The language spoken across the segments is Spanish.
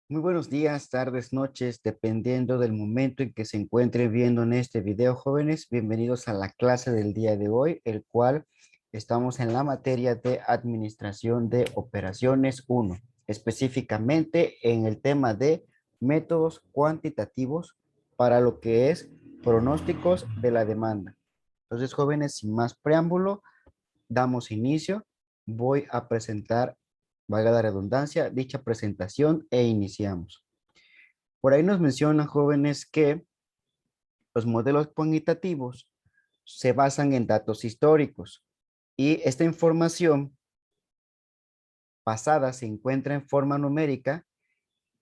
Muy buenos días, tardes, noches, dependiendo del momento en que se encuentren viendo en este video, jóvenes. Bienvenidos a la clase del día de hoy, el cual estamos en la materia de Administración de Operaciones 1, específicamente en el tema de métodos cuantitativos para lo que es pronósticos de la demanda. Entonces, jóvenes, sin más preámbulo, damos inicio. Voy a presentar, valga la redundancia, dicha presentación e iniciamos. Por ahí nos mencionan, jóvenes, que los modelos cuantitativos se basan en datos históricos y esta información pasada se encuentra en forma numérica.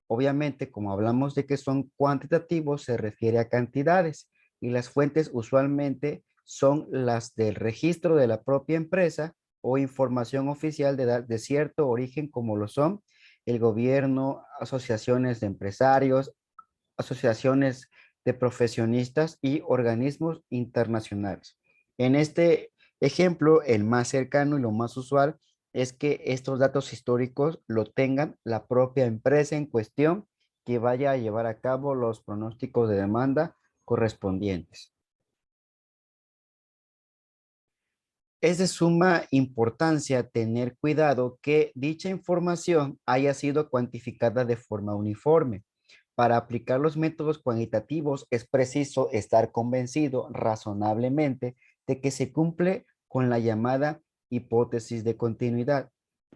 Obviamente, como hablamos de que son cuantitativos, se refiere a cantidades y las fuentes usualmente son las del registro de la propia empresa o información oficial de cierto origen, como lo son el gobierno, asociaciones de empresarios, asociaciones de profesionistas y organismos internacionales. En este ejemplo, el más cercano y lo más usual es que estos datos históricos lo tengan la propia empresa en cuestión que vaya a llevar a cabo los pronósticos de demanda correspondientes. Es de suma importancia tener cuidado que dicha información haya sido cuantificada de forma uniforme. Para aplicar los métodos cuantitativos es preciso estar convencido razonablemente de que se cumple con la llamada hipótesis de continuidad.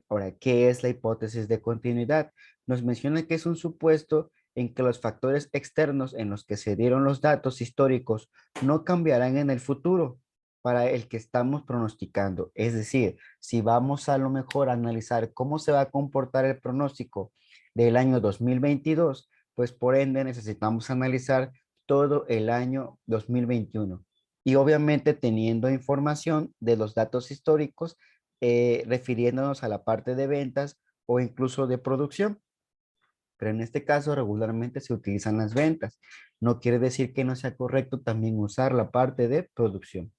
Ahora, ¿qué es la hipótesis de continuidad? Nos menciona que es un supuesto en que los factores externos en los que se dieron los datos históricos no cambiarán en el futuro para el que estamos pronosticando. Es decir, si vamos a lo mejor a analizar cómo se va a comportar el pronóstico del año 2022, pues por ende necesitamos analizar todo el año 2021. Y obviamente teniendo información de los datos históricos, refiriéndonos a la parte de ventas o incluso de producción. Pero en este caso regularmente se utilizan las ventas. No quiere decir que no sea correcto también usar la parte de producción.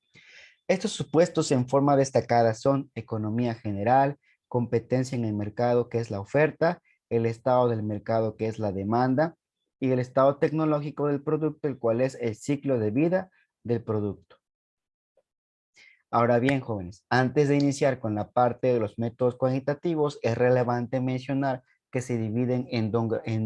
Estos supuestos en forma destacada son economía general, competencia en el mercado, que es la oferta, el estado del mercado, que es la demanda, y el estado tecnológico del producto, el cual es el ciclo de vida del producto. Ahora bien, jóvenes, antes de iniciar con la parte de los métodos cuantitativos, es relevante mencionar que se dividen en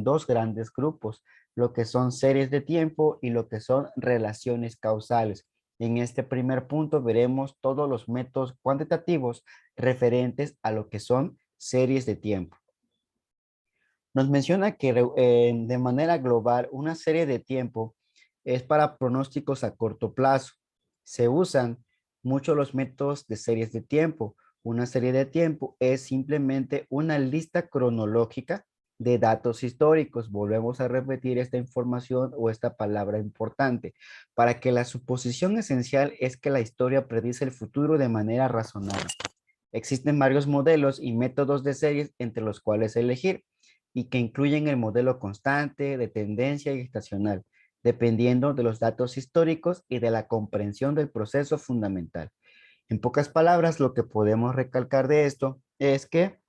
dos grandes grupos, lo que son series de tiempo y lo que son relaciones causales. En este primer punto veremos todos los métodos cuantitativos referentes a lo que son series de tiempo. Nos menciona que de manera global una serie de tiempo es para pronósticos a corto plazo. Se usan mucho los métodos de series de tiempo. Una serie de tiempo es simplemente una lista cronológica de datos históricos. Volvemos a repetir esta información o esta palabra importante para que la suposición esencial es que la historia predice el futuro de manera razonable. Existen varios modelos y métodos de series entre los cuales elegir y que incluyen el modelo constante, de tendencia y estacional, dependiendo de los datos históricos y de la comprensión del proceso fundamental. En pocas palabras, lo que podemos recalcar de esto es que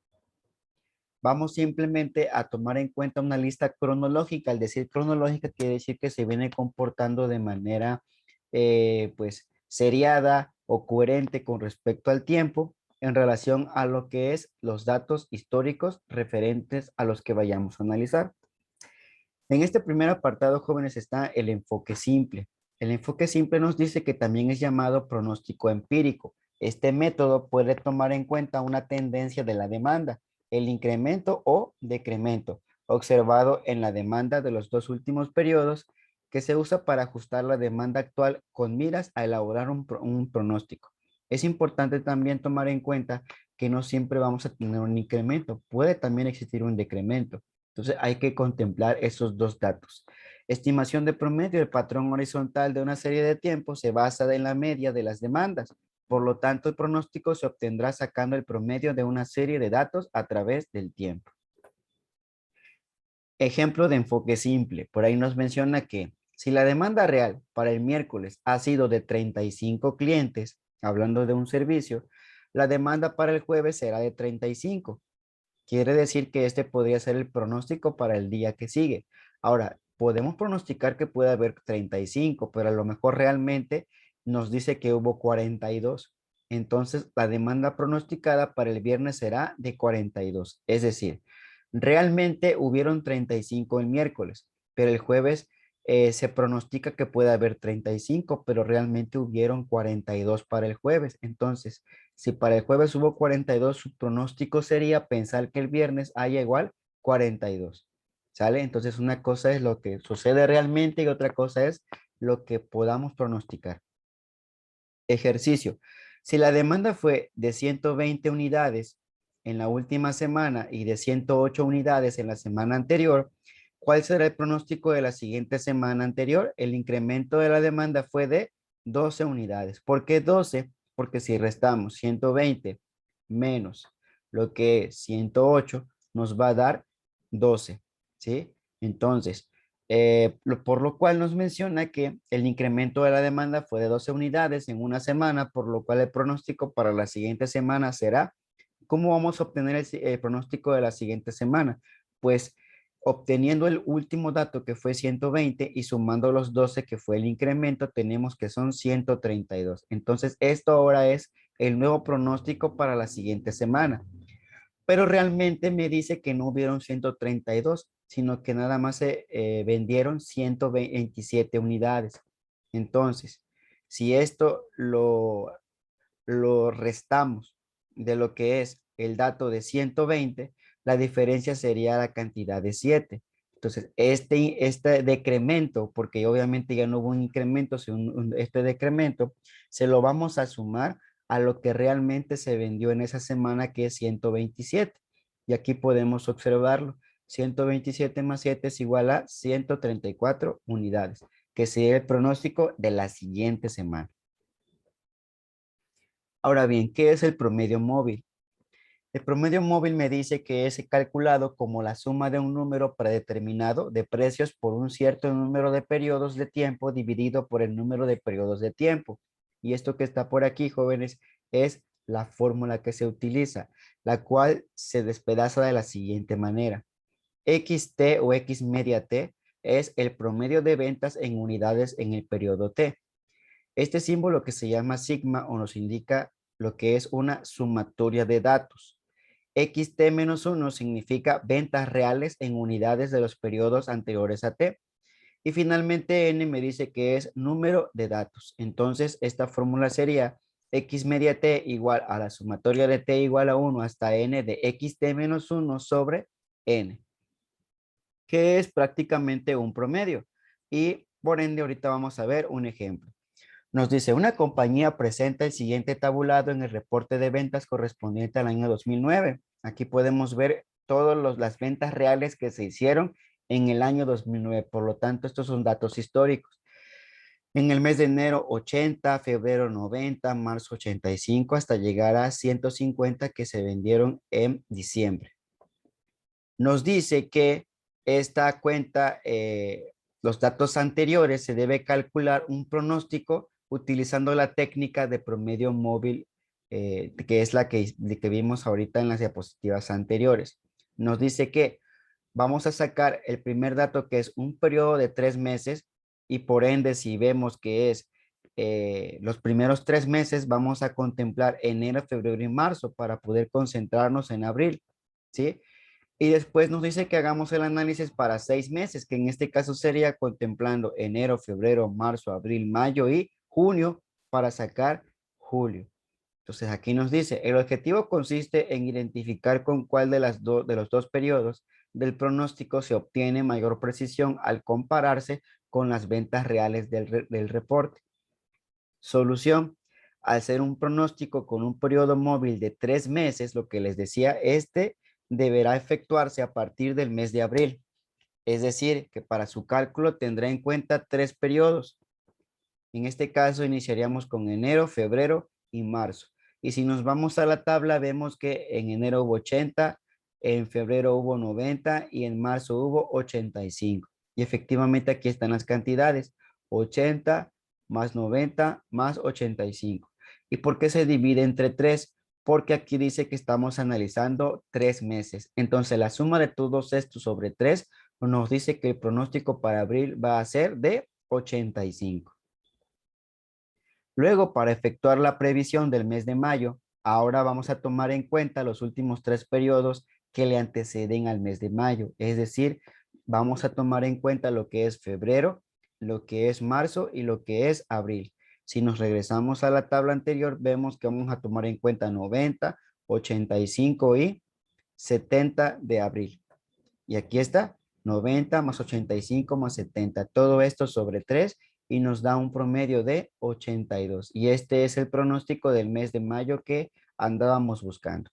vamos simplemente a tomar en cuenta una lista cronológica. Al decir cronológica quiere decir que se viene comportando de manera pues seriada o coherente con respecto al tiempo en relación a lo que es los datos históricos referentes a los que vayamos a analizar. En este primer apartado, jóvenes, está el enfoque simple. El enfoque simple nos dice que también es llamado pronóstico empírico. Este método puede tomar en cuenta una tendencia de la demanda, el incremento o decremento, observado en la demanda de los dos últimos periodos, que se usa para ajustar la demanda actual con miras a elaborar un pronóstico. Es importante también tomar en cuenta que no siempre vamos a tener un incremento, puede también existir un decremento. Entonces hay que contemplar esos dos datos. Estimación de promedio, el patrón horizontal de una serie de tiempos se basa en la media de las demandas. Por lo tanto, el pronóstico se obtendrá sacando el promedio de una serie de datos a través del tiempo. Ejemplo de enfoque simple. Por ahí nos menciona que si la demanda real para el miércoles ha sido de 35 clientes, hablando de un servicio, la demanda para el jueves será de 35. Quiere decir que este podría ser el pronóstico para el día que sigue. Ahora, podemos pronosticar que puede haber 35, pero a lo mejor realmente nos dice que hubo 42. Entonces, la demanda pronosticada para el viernes será de 42. Es decir, realmente hubieron 35 el miércoles, pero el jueves se pronostica que puede haber 35, pero realmente hubieron 42 para el jueves. Entonces, si para el jueves hubo 42, su pronóstico sería pensar que el viernes haya igual 42. ¿Sale? Entonces, una cosa es lo que sucede realmente y otra cosa es lo que podamos pronosticar. Ejercicio. Si la demanda fue de 120 unidades en la última semana y de 108 unidades en la semana anterior, ¿cuál será el pronóstico de la siguiente semana anterior? El incremento de la demanda fue de 12 unidades. ¿Por qué 12? Porque si restamos 120 menos lo que es 108, nos va a dar 12, ¿sí? Entonces, por lo cual nos menciona que el incremento de la demanda fue de 12 unidades en una semana, por lo cual el pronóstico para la siguiente semana será, ¿cómo vamos a obtener el pronóstico de la siguiente semana? Pues obteniendo el último dato que fue 120 y sumando los 12 que fue el incremento, tenemos que son 132. Entonces, esto ahora es el nuevo pronóstico para la siguiente semana, pero realmente me dice que no hubieron 132, sino que nada más se vendieron 127 unidades. Entonces, si esto lo restamos de lo que es el dato de 120, la diferencia sería la cantidad de 7. Entonces, este decremento, porque obviamente ya no hubo un incremento, sino este decremento, se lo vamos a sumar a lo que realmente se vendió en esa semana, que es 127. Y aquí podemos observarlo. 127 más 7 es igual a 134 unidades, que sería el pronóstico de la siguiente semana. Ahora bien, ¿qué es el promedio móvil? El promedio móvil me dice que es calculado como la suma de un número predeterminado de precios por un cierto número de periodos de tiempo dividido por el número de periodos de tiempo. Y esto que está por aquí, jóvenes, es la fórmula que se utiliza, la cual se despedaza de la siguiente manera. XT o X media T es el promedio de ventas en unidades en el periodo T. Este símbolo que se llama sigma o nos indica lo que es una sumatoria de datos. XT-1 significa ventas reales en unidades de los periodos anteriores a T. Y finalmente N me dice que es número de datos. Entonces esta fórmula sería X media T igual a la sumatoria de T igual a 1 hasta N de XT-1 sobre N, que es prácticamente un promedio. Y por ende ahorita vamos a ver un ejemplo. Nos dice, una compañía presenta el siguiente tabulado en el reporte de ventas correspondiente al año 2009. Aquí podemos ver todas las ventas reales que se hicieron en el año 2009. Por lo tanto, estos son datos históricos. En el mes de enero 80, febrero 90, marzo 85, hasta llegar a 150 que se vendieron en diciembre. Nos dice que esta cuenta, los datos anteriores, se debe calcular un pronóstico utilizando la técnica de promedio móvil, que es la que vimos ahorita en las diapositivas anteriores. Nos dice que vamos a sacar el primer dato, que es un periodo de 3 meses, y por ende, si vemos que es los primeros 3 meses, vamos a contemplar enero, febrero y marzo para poder concentrarnos en abril, ¿sí? Y después nos dice que hagamos el análisis para 6 meses, que en este caso sería contemplando enero, febrero, marzo, abril, mayo y junio para sacar julio. Entonces aquí nos dice, el objetivo consiste en identificar con cuál de los dos periodos del pronóstico se obtiene mayor precisión al compararse con las ventas reales del reporte. Solución. Al ser un pronóstico con un periodo móvil de 3 meses, lo que les decía, este deberá efectuarse a partir del mes de abril. Es decir, que para su cálculo tendrá en cuenta 3 periodos. En este caso iniciaríamos con enero, febrero y marzo. Y si nos vamos a la tabla, vemos que en enero hubo 80, en febrero hubo 90 y en marzo hubo 85. Y efectivamente aquí están las cantidades, 80 más 90 más 85. ¿Y por qué se divide entre 3? porque aquí dice que estamos analizando 3 meses. Entonces, la suma de todos estos sobre 3 nos dice que el pronóstico para abril va a ser de 85. Luego, para efectuar la previsión del mes de mayo, ahora vamos a tomar en cuenta los últimos 3 periodos que le anteceden al mes de mayo. Es decir, vamos a tomar en cuenta lo que es febrero, lo que es marzo y lo que es abril. Si nos regresamos a la tabla anterior, vemos que vamos a tomar en cuenta 90, 85 y 70 de abril. Y aquí está, 90 más 85 más 70. Todo esto sobre 3 y nos da un promedio de 82. Y este es el pronóstico del mes de mayo que andábamos buscando.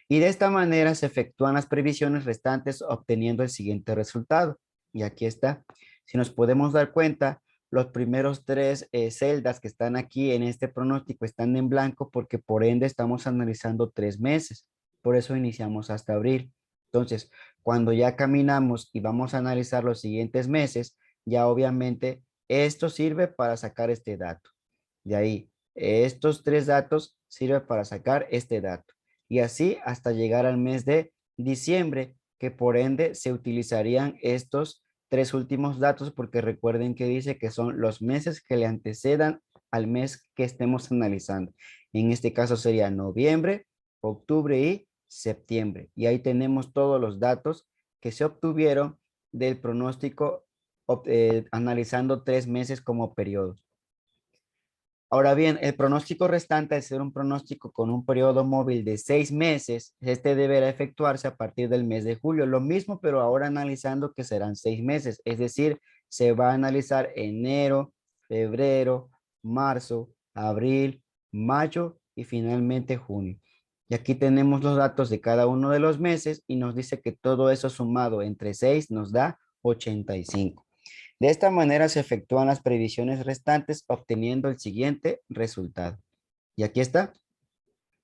Y de esta manera se efectúan las previsiones restantes obteniendo el siguiente resultado. Y aquí está. Si nos podemos dar cuenta, los primeros 3 celdas que están aquí en este pronóstico están en blanco porque por ende estamos analizando 3 meses. Por eso iniciamos hasta abril. Entonces, cuando ya caminamos y vamos a analizar los siguientes meses, ya obviamente esto sirve para sacar este dato. De ahí, estos 3 datos sirven para sacar este dato. Y así hasta llegar al mes de diciembre, que por ende se utilizarían estos 3 últimos datos porque recuerden que dice que son los meses que le antecedan al mes que estemos analizando. En este caso sería noviembre, octubre y septiembre. Y ahí tenemos todos los datos que se obtuvieron del pronóstico analizando 3 meses como periodo. Ahora bien, el pronóstico restante, al ser un pronóstico con un periodo móvil de 6 meses, este deberá efectuarse a partir del mes de julio. Lo mismo, pero ahora analizando que serán 6 meses, es decir, se va a analizar enero, febrero, marzo, abril, mayo y finalmente junio. Y aquí tenemos los datos de cada uno de los meses y nos dice que todo eso sumado entre 6 nos da 85. De esta manera se efectúan las previsiones restantes obteniendo el siguiente resultado. Y aquí está.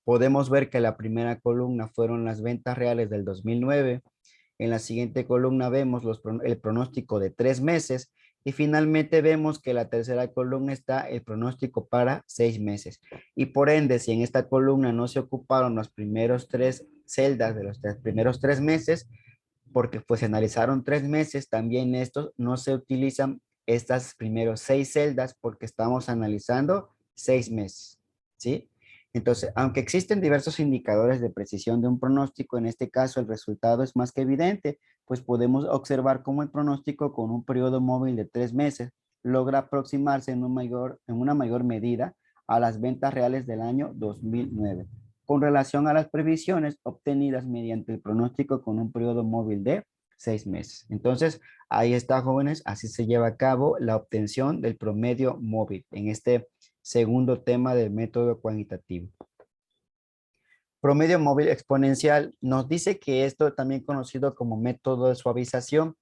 Podemos ver que la primera columna fueron las ventas reales del 2009. En la siguiente columna vemos el pronóstico de 3 meses. Y finalmente vemos que la tercera columna está el pronóstico para 6 meses. Y por ende, si en esta columna no se ocuparon los primeros 3 celdas de los primeros 3 meses, porque pues se analizaron 3 meses, también estos no se utilizan estas primeros 6 celdas porque estamos analizando 6 meses, ¿sí? Entonces, aunque existen diversos indicadores de precisión de un pronóstico, en este caso el resultado es más que evidente, pues podemos observar cómo el pronóstico con un periodo móvil de 3 meses logra aproximarse en una mayor medida a las ventas reales del año 2009 con relación a las previsiones obtenidas mediante el pronóstico con un periodo móvil de 6 meses. Entonces, ahí está, jóvenes, así se lleva a cabo la obtención del promedio móvil en este segundo tema del método cuantitativo. Promedio móvil exponencial nos dice que esto también conocido como método de suavización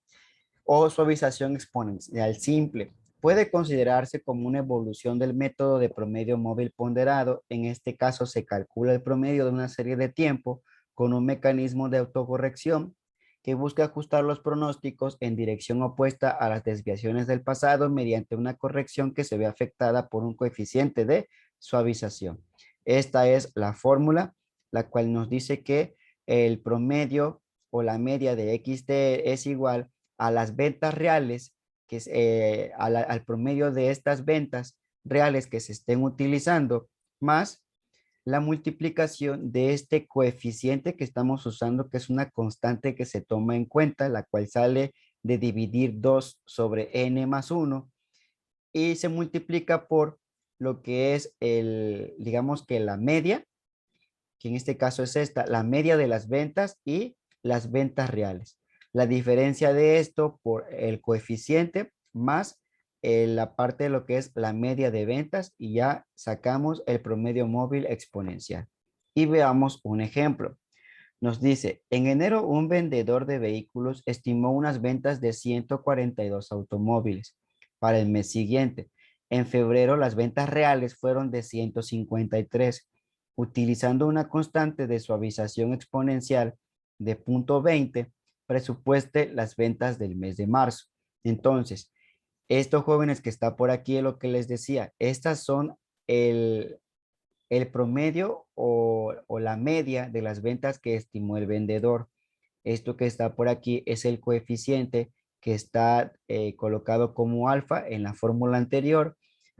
o suavización exponencial simple. Puede considerarse como una evolución del método de promedio móvil ponderado. En este caso se calcula el promedio de una serie de tiempo con un mecanismo de autocorrección que busca ajustar los pronósticos en dirección opuesta a las desviaciones del pasado mediante una corrección que se ve afectada por un coeficiente de suavización. Esta es la fórmula, la cual nos dice que el promedio o la media de XT es igual a las ventas reales, que es al promedio de estas ventas reales que se estén utilizando, más la multiplicación de este coeficiente que estamos usando, que es una constante que se toma en cuenta, la cual sale de dividir 2 sobre n más 1 y se multiplica por lo que es digamos que la media, que en este caso es esta, la media de las ventas y las ventas reales. La diferencia de esto por el coeficiente más la parte de lo que es la media de ventas y ya sacamos el promedio móvil exponencial. Y veamos un ejemplo. Nos dice, en enero un vendedor de vehículos estimó unas ventas de 142 automóviles para el mes siguiente. En febrero las ventas reales fueron de 153. Utilizando una constante de suavización exponencial de 0.20, presupueste las ventas del mes de marzo. Entonces, estos jóvenes que está por aquí es lo que les decía, estas son el, el promedio o la media de las ventas que estimó el vendedor. Esto que está por aquí es el coeficiente que está colocado como alfa en la fórmula anterior.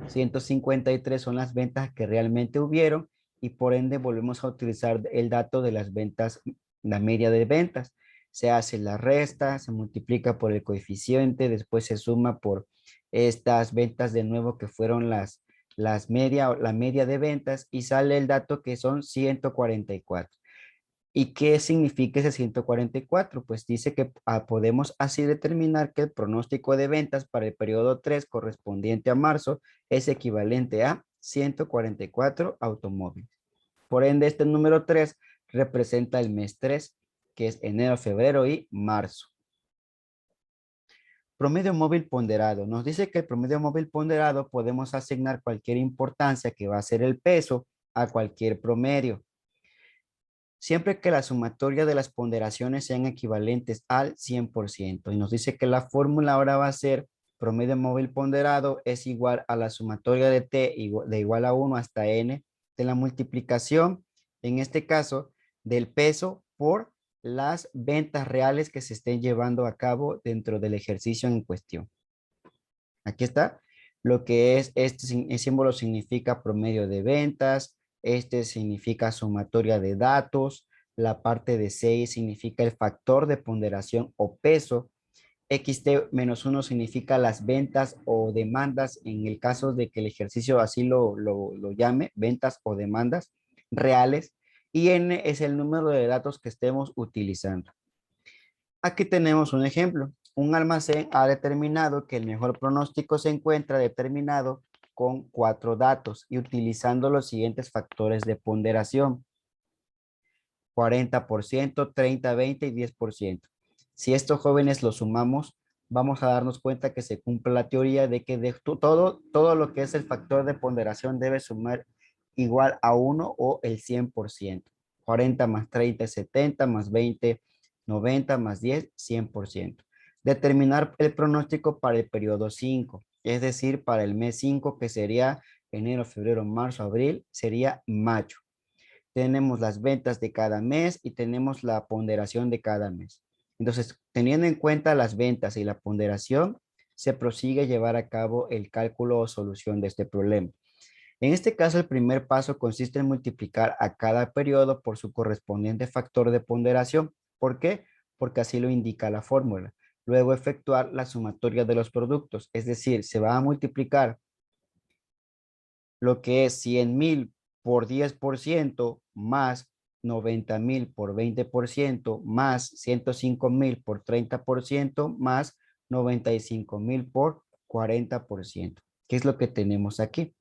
153 son las ventas que realmente hubieron y por ende volvemos a utilizar el dato de las ventas, la media de ventas. Se hace la resta, se multiplica por el coeficiente, después se suma por estas ventas de nuevo que fueron la media de ventas y sale el dato que son 144. ¿Y qué significa ese 144? Pues dice que podemos así determinar que el pronóstico de ventas para el periodo 3 correspondiente a marzo es equivalente a 144 automóviles. Por ende, este número 3 representa el mes 3, que es enero, febrero y marzo. Promedio móvil ponderado. Nos dice que el promedio móvil ponderado podemos asignar cualquier importancia que va a ser el peso a cualquier promedio, siempre que la sumatoria de las ponderaciones sean equivalentes al 100%. Y nos dice que la fórmula ahora va a ser promedio móvil ponderado es igual a la sumatoria de t de igual a 1 hasta n de la multiplicación, en este caso, del peso por las ventas reales que se estén llevando a cabo dentro del ejercicio en cuestión. Aquí está. Lo que es este símbolo significa promedio de ventas, este significa sumatoria de datos, la parte de 6 significa el factor de ponderación o peso, XT-1 significa las ventas o demandas en el caso de que el ejercicio así lo llame, ventas o demandas reales, y N es el número de datos que estemos utilizando. Aquí tenemos un ejemplo. Un almacén ha determinado que el mejor pronóstico se encuentra determinado con 4 datos y utilizando los siguientes factores de ponderación: 40%, 30, 20 y 10%. Si estos jóvenes los sumamos, vamos a darnos cuenta que se cumple la teoría de que todo lo que es el factor de ponderación debe sumar igual a 1 o el 100%. 40 más 30 es 70, más 20, 90, más 10, 100%. Determinar el pronóstico para el periodo 5, es decir, para el mes 5, que sería enero, febrero, marzo, abril, sería mayo. Tenemos las ventas de cada mes y tenemos la ponderación de cada mes. Entonces, teniendo en cuenta las ventas y la ponderación, se prosigue a llevar a cabo el cálculo o solución de este problema. En este caso, el primer paso consiste en multiplicar a cada periodo por su correspondiente factor de ponderación. ¿Por qué? Porque así lo indica la fórmula. Luego efectuar la sumatoria de los productos, es decir, se va a multiplicar lo que es 100,000 por 10% más 90,000 por 20% más 105,000 por 30% más 95,000 por 40%, que es lo que tenemos aquí.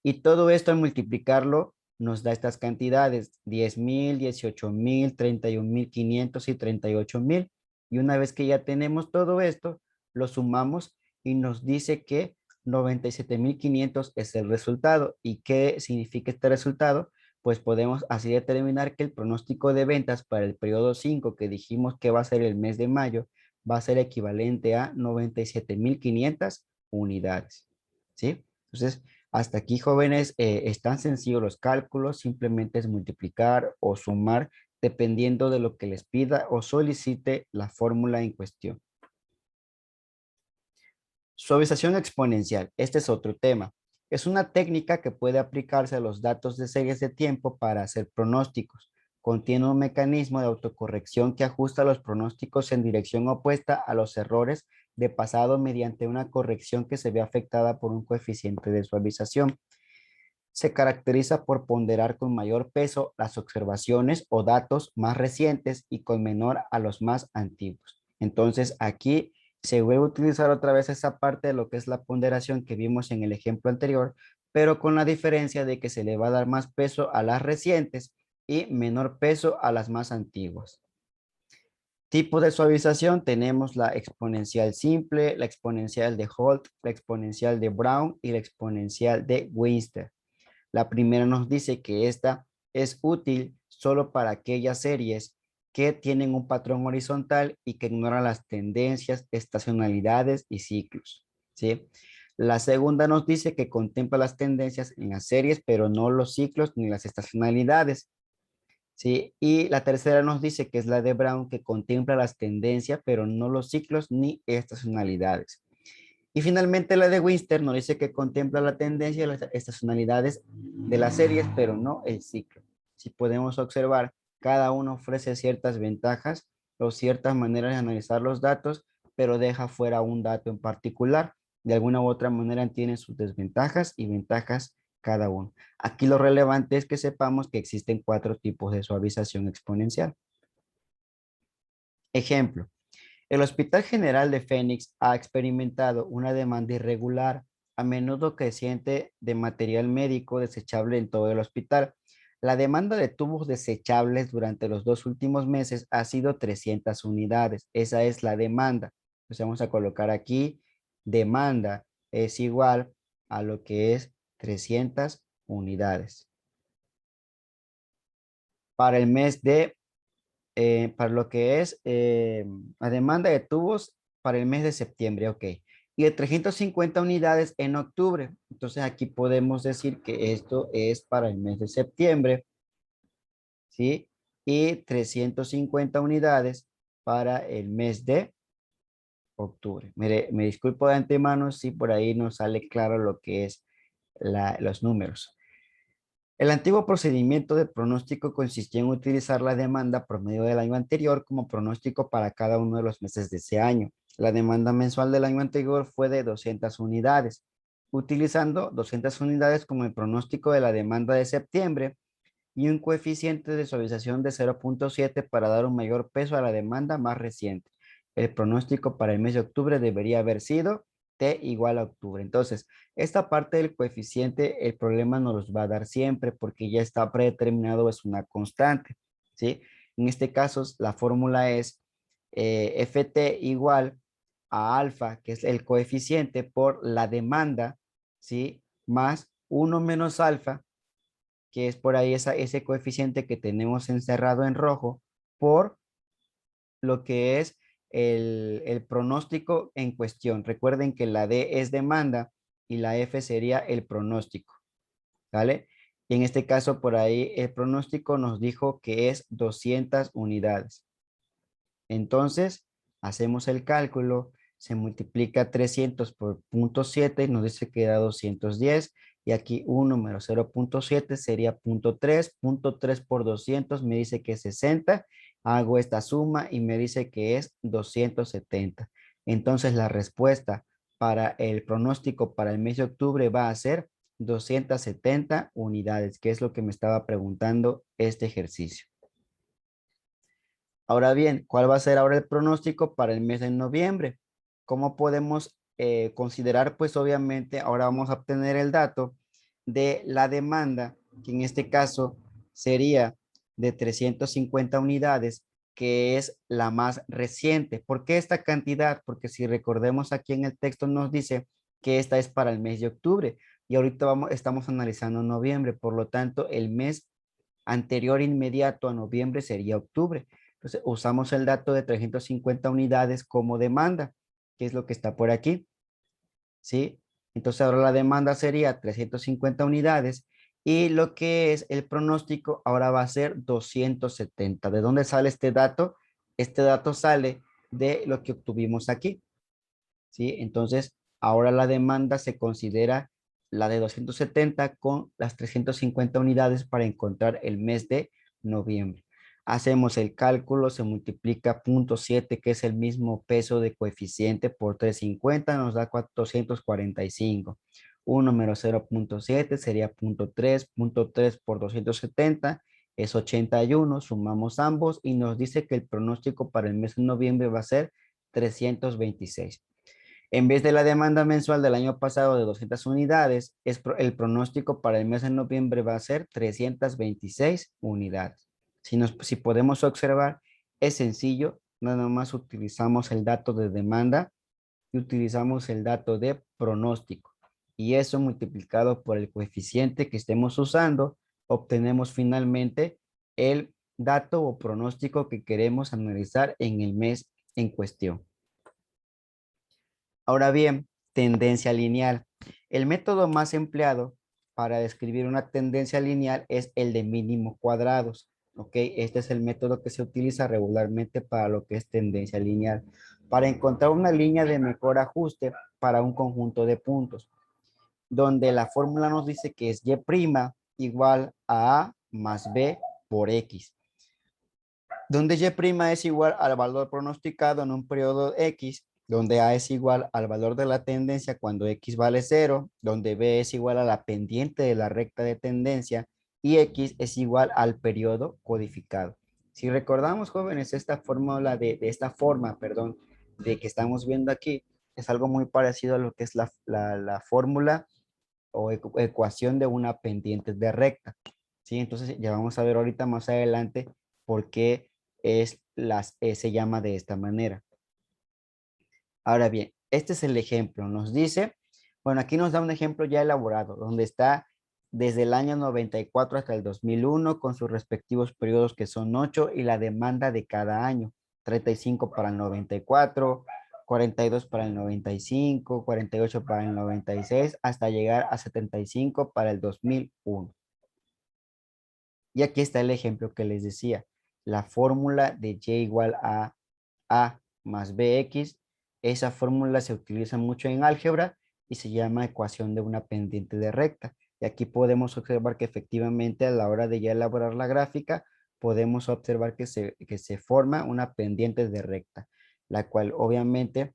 Y todo esto al multiplicarlo nos da estas cantidades: 10,000, 18,000, 31,500 y 38,000. Y una vez que ya tenemos todo esto, lo sumamos y nos dice que 97,500 es el resultado. ¿Y qué significa este resultado? Pues podemos así determinar que el pronóstico de ventas para el periodo 5, que dijimos que va a ser el mes de mayo, va a ser equivalente a 97,500 unidades. ¿Sí? Entonces, hasta aquí, jóvenes, están sencillos los cálculos, simplemente es multiplicar o sumar dependiendo de lo que les pida o solicite la fórmula en cuestión. Suavización exponencial. Este es otro tema. Es una técnica que puede aplicarse a los datos de series de tiempo para hacer pronósticos. Contiene un mecanismo de autocorrección que ajusta los pronósticos en dirección opuesta a los errores de pasado mediante una corrección que se ve afectada por un coeficiente de suavización. Se caracteriza por ponderar con mayor peso las observaciones o datos más recientes y con menor a los más antiguos. Entonces, aquí se vuelve a utilizar otra vez esa parte de lo que es la ponderación que vimos en el ejemplo anterior, pero con la diferencia de que se le va a dar más peso a las recientes y menor peso a las más antiguas. Tipo de suavización: tenemos la exponencial simple, la exponencial de Holt, la exponencial de Brown y la exponencial de Weinstein. La primera nos dice que esta es útil solo para aquellas series que tienen un patrón horizontal y que ignoran las tendencias, estacionalidades y ciclos, ¿sí? La segunda nos dice que contempla las tendencias en las series, pero no los ciclos ni las estacionalidades. ¿Sí? Y la tercera nos dice que es la de Brown, que contempla las tendencias, pero no los ciclos ni estacionalidades. Y finalmente la de Winster nos dice que contempla la tendencia y las estacionalidades de las series, pero no el ciclo. Si podemos observar, cada uno ofrece ciertas ventajas o ciertas maneras de analizar los datos, pero deja fuera un dato en particular. De alguna u otra manera tiene sus desventajas y ventajas cada uno. Aquí lo relevante es que sepamos que existen 4 tipos de suavización exponencial. Ejemplo, el Hospital General de Phoenix ha experimentado una demanda irregular, a menudo creciente, de material médico desechable en todo el hospital. La demanda de tubos desechables durante los 2 últimos meses ha sido 300 unidades. Esa es la demanda. Entonces vamos a colocar aquí, demanda es igual a lo que es 300 unidades. Para el mes de para lo que es la demanda de tubos para el mes de septiembre, ok. Y de 350 unidades en octubre. Entonces aquí podemos decir que esto es para el mes de septiembre, ¿sí? Y 350 unidades para el mes de octubre. Mire, me disculpo de antemano si por ahí no sale claro lo que es los números. El antiguo procedimiento de pronóstico consistía en utilizar la demanda promedio del año anterior como pronóstico para cada uno de los meses de ese año. La demanda mensual del año anterior fue de 200 unidades, utilizando 200 unidades como el pronóstico de la demanda de septiembre y un coeficiente de suavización de 0.7 para dar un mayor peso a la demanda más reciente. El pronóstico para el mes de octubre debería haber sido T igual a octubre. Entonces, esta parte del coeficiente, el problema nos los va a dar siempre porque ya está predeterminado, es una constante, ¿sí? En este caso, la fórmula es FT igual a alfa, que es el coeficiente por la demanda, ¿sí? Más 1 menos alfa, que es por ahí ese coeficiente que tenemos encerrado en rojo, por lo que es el pronóstico en cuestión. Recuerden que la D es demanda y la F sería el pronóstico, ¿vale? Y en este caso, por ahí, el pronóstico nos dijo que es 200 unidades. Entonces, hacemos el cálculo, se multiplica 300 por 0.7 y nos dice que da 210. Y aquí un número 0.7 sería 0.3, 0.3 por 200 me dice que es 60. Hago esta suma y me dice que es 270. Entonces, la respuesta para el pronóstico para el mes de octubre va a ser 270 unidades, que es lo que me estaba preguntando este ejercicio. Ahora bien, ¿cuál va a ser ahora el pronóstico para el mes de noviembre? ¿Cómo podemos considerar? Pues obviamente ahora vamos a obtener el dato de la demanda, que en este caso sería de 350 unidades, que es la más reciente. ¿Por qué esta cantidad? Porque si recordemos aquí en el texto nos dice que esta es para el mes de octubre y ahorita estamos analizando noviembre, por lo tanto el mes anterior inmediato a noviembre sería octubre. Entonces usamos el dato de 350 unidades como demanda, que es lo que está por aquí, ¿sí? Entonces ahora la demanda sería 350 unidades y lo que es el pronóstico ahora va a ser 270. ¿De dónde sale este dato? Este dato sale de lo que obtuvimos aquí, ¿sí? Entonces ahora la demanda se considera la de 270 con las 350 unidades para encontrar el mes de noviembre. Hacemos el cálculo, se multiplica 0.7, que es el mismo peso de coeficiente, por 350, nos da 445. Un número 0.7 sería 0.3, 0.3 por 270 es 81, sumamos ambos y nos dice que el pronóstico para el mes de noviembre va a ser 326. En vez de la demanda mensual del año pasado de 200 unidades, el pronóstico para el mes de noviembre va a ser 326 unidades. Si podemos observar, es sencillo, nada más utilizamos el dato de demanda y utilizamos el dato de pronóstico. Y eso multiplicado por el coeficiente que estemos usando, obtenemos finalmente el dato o pronóstico que queremos analizar en el mes en cuestión. Ahora bien, tendencia lineal. El método más empleado para describir una tendencia lineal es el de mínimo cuadrados. ¿Ok? Este es el método que se utiliza regularmente para lo que es tendencia lineal, para encontrar una línea de mejor ajuste para un conjunto de puntos, donde la fórmula nos dice que es y' igual a más b por x, donde y' es igual al valor pronosticado en un periodo x, donde a es igual al valor de la tendencia cuando x vale 0, donde b es igual a la pendiente de la recta de tendencia y x es igual al periodo codificado. Si recordamos, jóvenes, esta fórmula de esta forma, perdón, de que estamos viendo aquí, es algo muy parecido a lo que es la fórmula o ecuación de una pendiente de recta. ¿Sí? Entonces ya vamos a ver ahorita más adelante por qué se llama de esta manera. Ahora bien, este es el ejemplo. Nos dice, bueno, aquí nos da un ejemplo ya elaborado, donde está desde el año 94 hasta el 2001 con sus respectivos periodos que son 8 y la demanda de cada año. 35 para el 94, 42 para el 95, 48 para el 96, hasta llegar a 75 para el 2001. Y aquí está el ejemplo que les decía. La fórmula de y igual a más bx. Esa fórmula se utiliza mucho en álgebra y se llama ecuación de una pendiente de recta. Y aquí podemos observar que efectivamente a la hora de ya elaborar la gráfica, podemos observar que se forma una pendiente de recta, la cual obviamente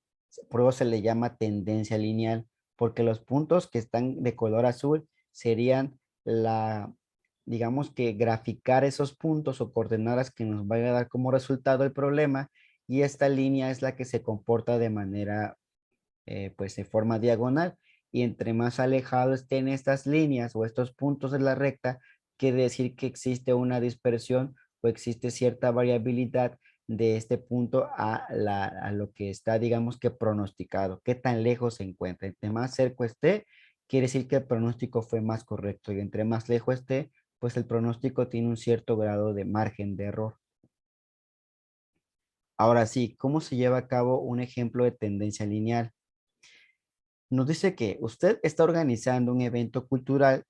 por eso se le llama tendencia lineal, porque los puntos que están de color azul serían digamos que graficar esos puntos o coordenadas que nos vaya a dar como resultado el problema, y esta línea es la que se comporta de manera, pues de forma diagonal, y entre más alejados estén estas líneas o estos puntos de la recta, quiere decir que existe una dispersión o existe cierta variabilidad de este punto a lo que está, digamos que pronosticado, qué tan lejos se encuentra. Entre más cerca esté, quiere decir que el pronóstico fue más correcto, y entre más lejos esté, pues el pronóstico tiene un cierto grado de margen de error. Ahora sí, ¿cómo se lleva a cabo un ejemplo de tendencia lineal? Nos dice que usted está organizando un evento cultural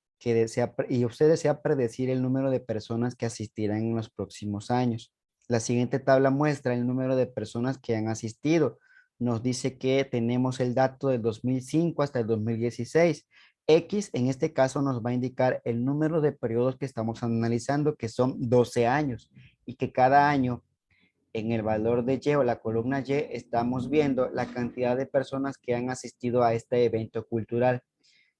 y usted desea predecir el número de personas que asistirán en los próximos años. La siguiente tabla muestra el número de personas que han asistido. Nos dice que tenemos el dato del 2005 hasta el 2016. X en este caso nos va a indicar el número de periodos que estamos analizando, que son 12 años, y que cada año en el valor de Y o la columna Y estamos viendo la cantidad de personas que han asistido a este evento cultural.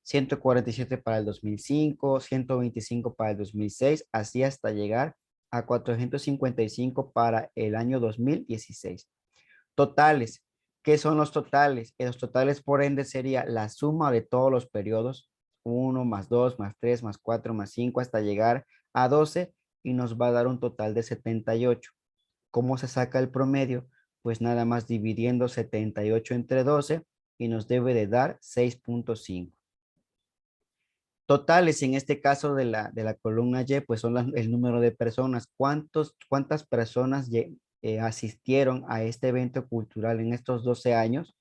147 para el 2005, 125 para el 2006, así hasta llegar a 455 para el año 2016. Totales. ¿Qué son los totales? Los totales, por ende, sería la suma de todos los periodos, 1 más 2 más 3 más 4 más 5 hasta llegar a 12, y nos va a dar un total de 78. ¿Cómo se saca el promedio? Pues nada más dividiendo 78 entre 12 y nos debe de dar 6.5. Totales en este caso de la columna Y, pues son el número de personas. ¿Cuántas personas asistieron a este evento cultural en estos 12 años?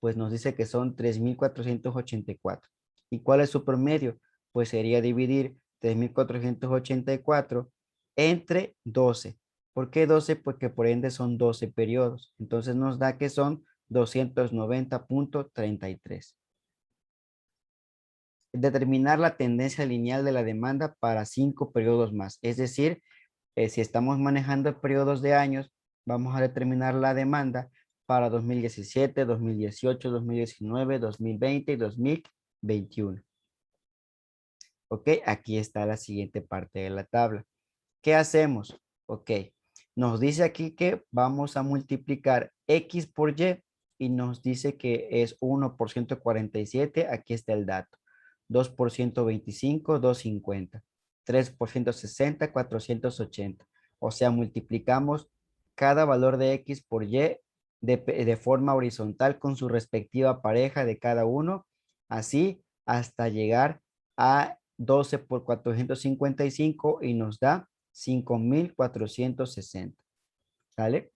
Pues nos dice que son 3.484. ¿Y cuál es su promedio? Pues sería dividir 3.484 entre 12. ¿Por qué 12? Porque por ende son 12 periodos. Entonces nos da que son 290.33. Determinar la tendencia lineal de la demanda para 5 periodos más. Es decir, si estamos manejando periodos de años, vamos a determinar la demanda para 2017, 2018, 2019, 2020 y 2021. Ok, aquí está la siguiente parte de la tabla. ¿Qué hacemos? Ok, nos dice aquí que vamos a multiplicar X por y nos dice que es 1 por 147. Aquí está el dato. 2 por 125, 250. 3 por 160, 480. O sea, multiplicamos cada valor de X por Y de forma horizontal con su respectiva pareja de cada uno, así hasta llegar a 12 por 455 y nos da 5.460. ¿Sale?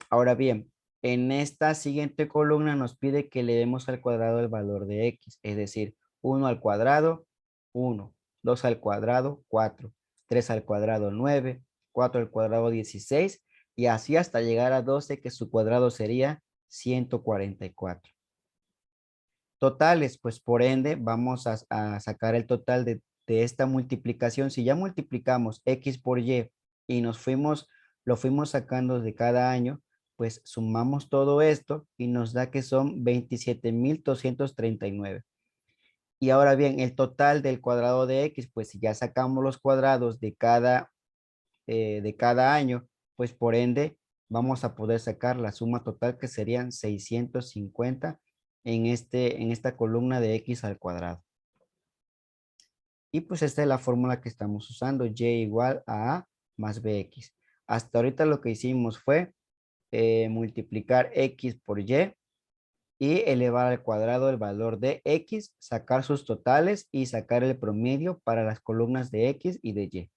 Ahora bien, en esta siguiente columna nos pide que le demos al cuadrado el valor de X, es decir, 1 al cuadrado, 1. 2 al cuadrado, 4. 3 al cuadrado, 9. 4 al cuadrado, 16. Y así hasta llegar a 12, que su cuadrado sería 144. Totales, pues por ende vamos a sacar el total de esta multiplicación. Si ya multiplicamos X por Y nos lo fuimos sacando de cada año, pues sumamos todo esto y nos da que son 27.239. Y ahora bien, el total del cuadrado de X, pues si ya sacamos los cuadrados de cada año, pues por ende vamos a poder sacar la suma total, que serían 650 en esta columna de X al cuadrado. Y pues esta es la fórmula que estamos usando, Y igual a A más BX. Hasta ahorita lo que hicimos fue multiplicar X por y elevar al cuadrado el valor de X, sacar sus totales y sacar el promedio para las columnas de X y de Y.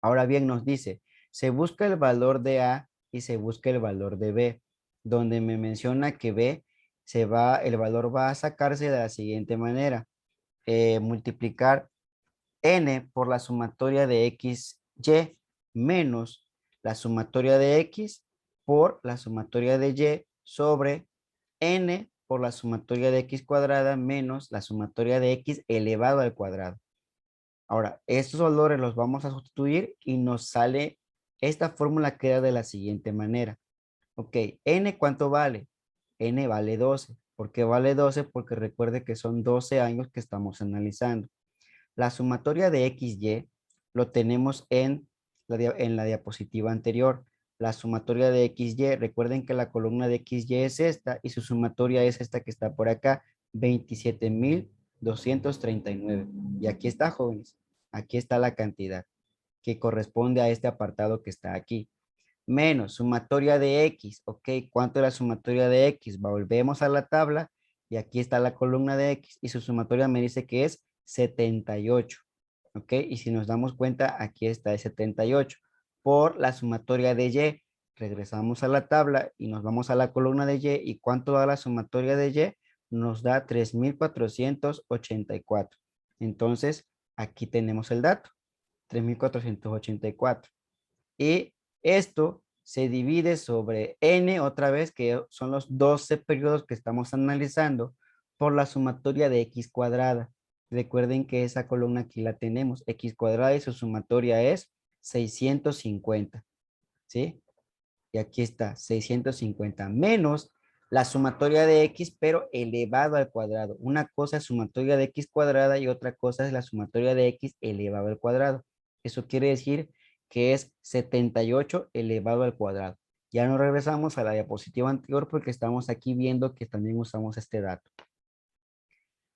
Ahora bien, nos dice, se busca el valor de A y se busca el valor de B, donde me menciona que B el valor va a sacarse de la siguiente manera. Multiplicar N por la sumatoria de X, Y menos la sumatoria de X por la sumatoria de Y sobre N por la sumatoria de X cuadrada menos la sumatoria de X elevado al cuadrado. Ahora, estos valores los vamos a sustituir y nos sale, esta fórmula queda de la siguiente manera. Ok, N, ¿cuánto vale? N vale 12. ¿Por qué vale 12? Porque recuerde que son 12 años que estamos analizando. La sumatoria de XY lo tenemos en la diapositiva anterior. La sumatoria de XY, recuerden que la columna de XY es esta y su sumatoria es esta que está por acá, 27.239. Y aquí está, jóvenes. Aquí está la cantidad que corresponde a este apartado que está aquí. Menos sumatoria de X. Ok, ¿cuánto es la sumatoria de X? Volvemos a la tabla y aquí está la columna de X y su sumatoria me dice que es 78. Ok, y si nos damos cuenta, aquí está el 78 por la sumatoria de Y. Regresamos a la tabla y nos vamos a la columna de Y. ¿Y cuánto da la sumatoria de Y? Nos da 3.484. Entonces, aquí tenemos el dato, 3.484. Y esto se divide sobre N otra vez, que son los 12 periodos que estamos analizando, por la sumatoria de X cuadrada. Recuerden que esa columna aquí la tenemos, X cuadrada, y su sumatoria es 650, ¿sí? Y aquí está, 650 menos la sumatoria de X, pero elevado al cuadrado. Una cosa es sumatoria de X cuadrada y otra cosa es la sumatoria de X elevado al cuadrado. Eso quiere decir que es 78 elevado al cuadrado. Ya nos regresamos a la diapositiva anterior porque estamos aquí viendo que también usamos este dato.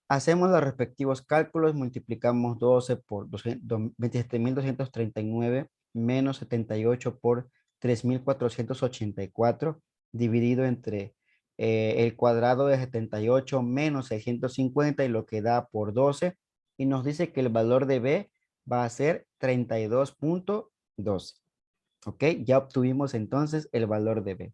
Hacemos los respectivos cálculos, multiplicamos 12 por 27.239 menos 78 por 3.484 dividido entre el cuadrado de 78 menos 650 y lo que da por 12, y nos dice que el valor de B va a ser 32.12. ¿Ok? Ya obtuvimos entonces el valor de B.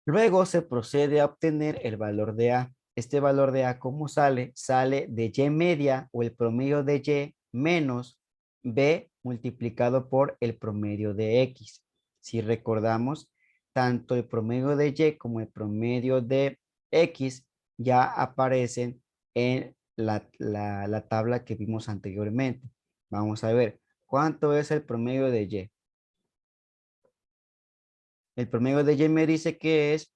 Luego se procede a obtener el valor de A. Este valor de A, ¿cómo sale? Sale de Y media o el promedio de Y menos B multiplicado por el promedio de X. Si recordamos, tanto el promedio de Y como el promedio de X ya aparecen en la tabla que vimos anteriormente. Vamos a ver, ¿cuánto es el promedio de Y? El promedio de Y me dice que es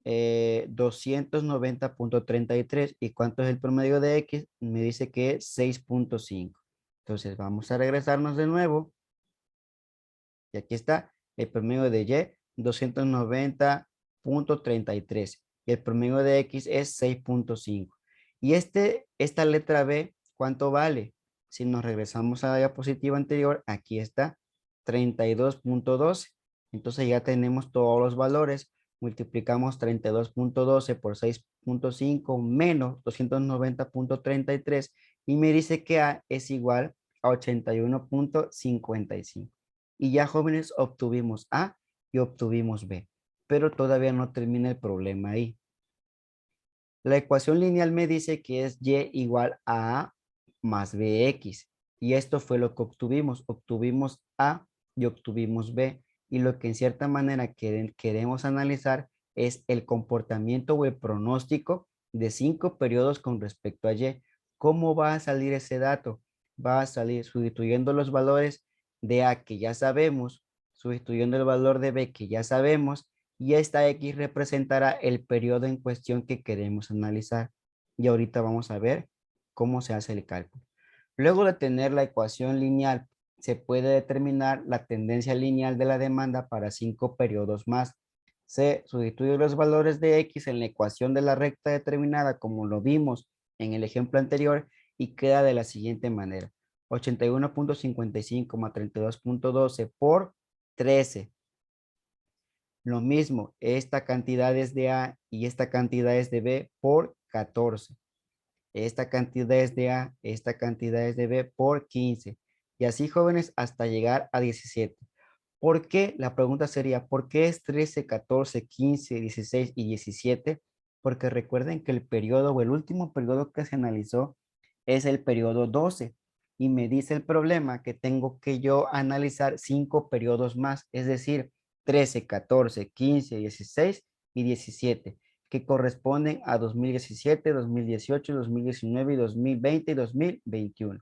290.33. ¿Y cuánto es el promedio de X? Me dice que es 6.5. Entonces vamos a regresarnos de nuevo. Y aquí está el promedio de Y, 290.33. Y el promedio de X es 6.5. Y esta letra B, ¿cuánto vale? Si nos regresamos a la diapositiva anterior, aquí está 32.12. Entonces ya tenemos todos los valores. Multiplicamos 32.12 por 6.5 menos 290.33 y me dice que A es igual a 81.55. Y ya, jóvenes, obtuvimos A y obtuvimos B, pero todavía no termina el problema ahí. La ecuación lineal me dice que es y igual a A más bx. Y esto fue lo que obtuvimos. Obtuvimos A y obtuvimos B. Y lo que en cierta manera queremos analizar es el comportamiento o el pronóstico de 5 periodos con respecto a Y. ¿Cómo va a salir ese dato? Va a salir sustituyendo los valores de A que ya sabemos, sustituyendo el valor de B que ya sabemos, y esta X representará el periodo en cuestión que queremos analizar. Y ahorita vamos a ver cómo se hace el cálculo. Luego de tener la ecuación lineal, se puede determinar la tendencia lineal de la demanda para 5 periodos más. Se sustituyen los valores de X en la ecuación de la recta determinada, como lo vimos en el ejemplo anterior, y queda de la siguiente manera. 81.55 más 32.12 por 13. Lo mismo, esta cantidad es de A y esta cantidad es de B por 14. Esta cantidad es de A, esta cantidad es de B por 15. Y así, jóvenes, hasta llegar a 17. ¿Por qué? La pregunta sería, ¿por qué es 13, 14, 15, 16 y 17? Porque recuerden que el periodo o el último periodo que se analizó es el periodo 12. Y me dice el problema que tengo que yo analizar 5 periodos más, es decir, 13, 14, 15, 16 y 17, que corresponden a 2017, 2018, 2019, 2020 y 2021.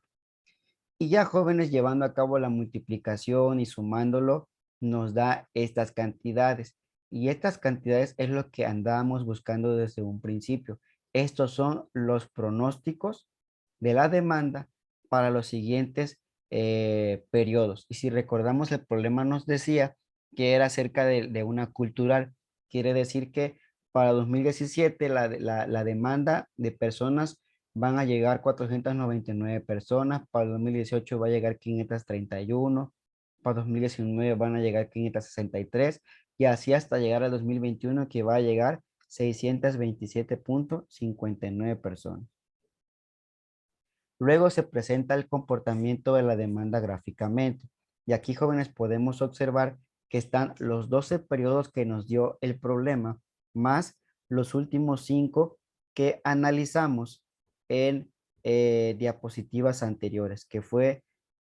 Y ya, jóvenes, llevando a cabo la multiplicación y sumándolo, nos da estas cantidades. Y estas cantidades es lo que andábamos buscando desde un principio. Estos son los pronósticos de la demanda para los siguientes periodos. Y si recordamos, el problema nos decía que era acerca de una cultural. Quiere decir que para 2017 la demanda de personas van a llegar 499 personas, para 2018 va a llegar 531, para 2019 van a llegar 563 y así hasta llegar al 2021 que va a llegar 627.59 personas. Luego se presenta el comportamiento de la demanda gráficamente. Y aquí, jóvenes, podemos observar que están los 12 periodos que nos dio el problema, más los últimos 5 que analizamos en diapositivas anteriores, que fue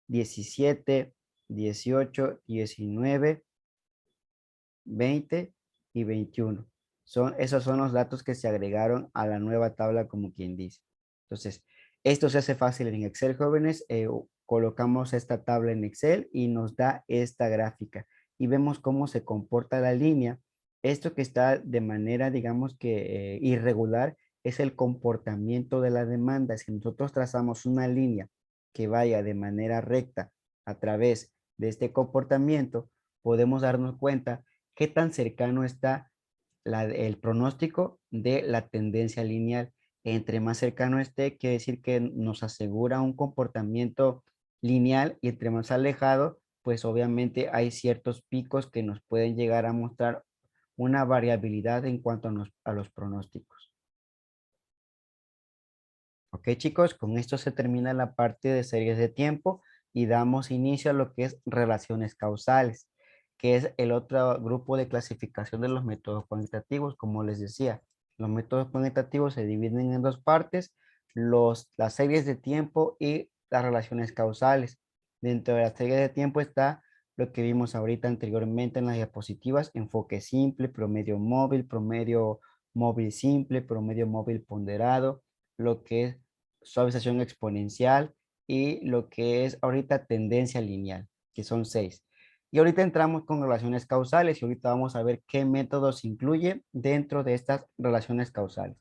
17, 18, 19, 20 y 21. Esos son los datos que se agregaron a la nueva tabla, como quien dice. Entonces, esto se hace fácil en Excel, jóvenes. Colocamos esta tabla en Excel y nos da esta gráfica. Y vemos cómo se comporta la línea. Esto que está de manera, digamos que irregular, es el comportamiento de la demanda. Si nosotros trazamos una línea que vaya de manera recta a través de este comportamiento, podemos darnos cuenta qué tan cercano está el pronóstico de la tendencia lineal. Entre más cercano esté, quiere decir que nos asegura un comportamiento lineal, y entre más alejado, pues obviamente hay ciertos picos que nos pueden llegar a mostrar una variabilidad en cuanto a los pronósticos. Ok, chicos, con esto se termina la parte de series de tiempo y damos inicio a lo que es relaciones causales, que es el otro grupo de clasificación de los métodos cuantitativos. Como les decía, los métodos cuantitativos se dividen en dos partes: las series de tiempo y las relaciones causales. Dentro de las series de tiempo está lo que vimos ahorita anteriormente en las diapositivas: enfoque simple, promedio móvil simple, promedio móvil ponderado, lo que es suavización exponencial y lo que es ahorita tendencia lineal, que son 6. Y ahorita entramos con relaciones causales y ahorita vamos a ver qué métodos incluye dentro de estas relaciones causales.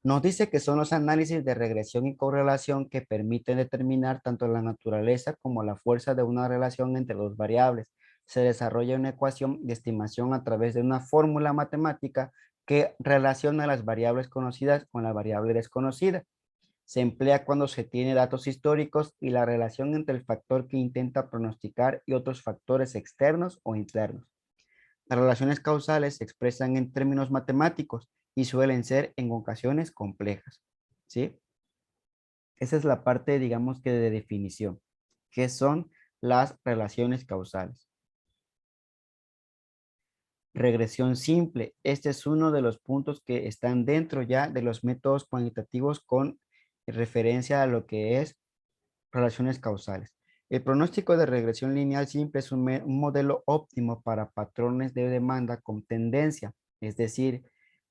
Nos dice que son los análisis de regresión y correlación que permiten determinar tanto la naturaleza como la fuerza de una relación entre dos variables. Se desarrolla una ecuación de estimación a través de una fórmula matemática que relaciona las variables conocidas con la variable desconocida. Se emplea cuando se tiene datos históricos y la relación entre el factor que intenta pronosticar y otros factores externos o internos. Las relaciones causales se expresan en términos matemáticos y suelen ser en ocasiones complejas, ¿sí? Esa es la parte, digamos que de definición. ¿Qué son las relaciones causales? Regresión simple. Este es uno de los puntos que están dentro ya de los métodos cuantitativos con referencia a lo que es relaciones causales. El pronóstico de regresión lineal simple es un modelo óptimo para patrones de demanda con tendencia, es decir,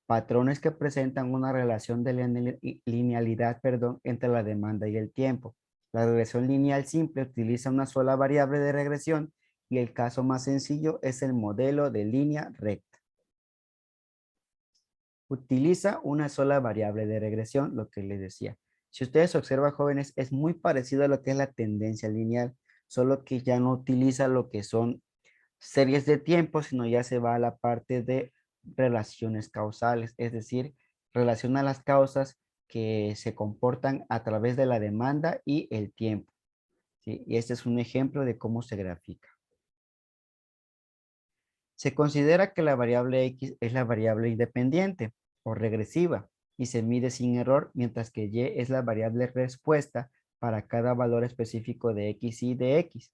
patrones que presentan una relación de linealidad, perdón, entre la demanda y el tiempo. La regresión lineal simple utiliza una sola variable de regresión y el caso más sencillo es el modelo de línea recta. Utiliza una sola variable de regresión, lo que les decía. Si ustedes observan, jóvenes, es muy parecido a lo que es la tendencia lineal, solo que ya no utiliza lo que son series de tiempo, sino ya se va a la parte de relaciones causales, es decir, relaciona las causas que se comportan a través de la demanda y el tiempo, ¿sí? Y este es un ejemplo de cómo se grafica. Se considera que la variable X es la variable independiente o regresiva y se mide sin error, mientras que Y es la variable respuesta para cada valor específico de X y de X.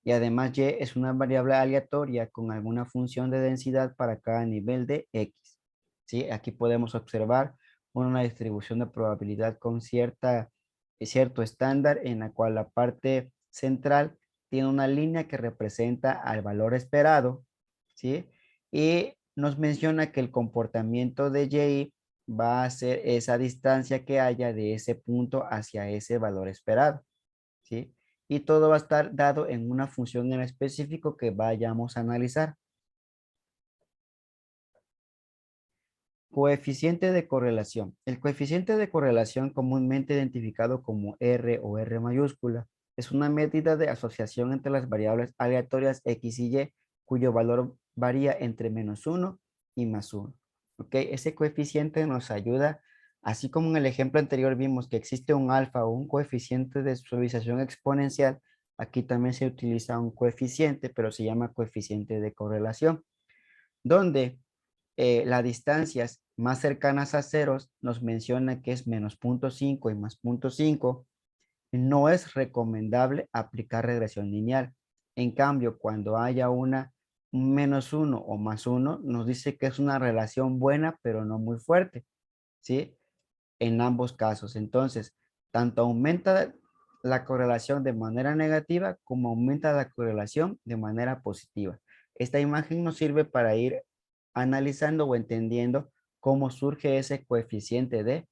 Y además Y es una variable aleatoria con alguna función de densidad para cada nivel de X. ¿Sí? Aquí podemos observar una distribución de probabilidad con cierto estándar en la cual la parte central tiene una línea que representa al valor esperado, ¿sí? Y nos menciona que el comportamiento de Y va a ser esa distancia que haya de ese punto hacia ese valor esperado, ¿sí? Y todo va a estar dado en una función en específico que vayamos a analizar. Coeficiente de correlación. El coeficiente de correlación, comúnmente identificado como R o R mayúscula, es una medida de asociación entre las variables aleatorias X y Y, cuyo valor varía entre -1 y +1. ¿Ok? Ese coeficiente nos ayuda, así como en el ejemplo anterior vimos que existe un alfa o un coeficiente de suavización exponencial, aquí también se utiliza un coeficiente, pero se llama coeficiente de correlación, donde las distancias más cercanas a ceros nos menciona que es -0.5 y +0.5. No es recomendable aplicar regresión lineal. En cambio, cuando haya un -1 o +1, nos dice que es una relación buena, pero no muy fuerte, ¿sí? En ambos casos. Entonces, tanto aumenta la correlación de manera negativa como aumenta la correlación de manera positiva. Esta imagen nos sirve para ir analizando o entendiendo cómo surge ese coeficiente de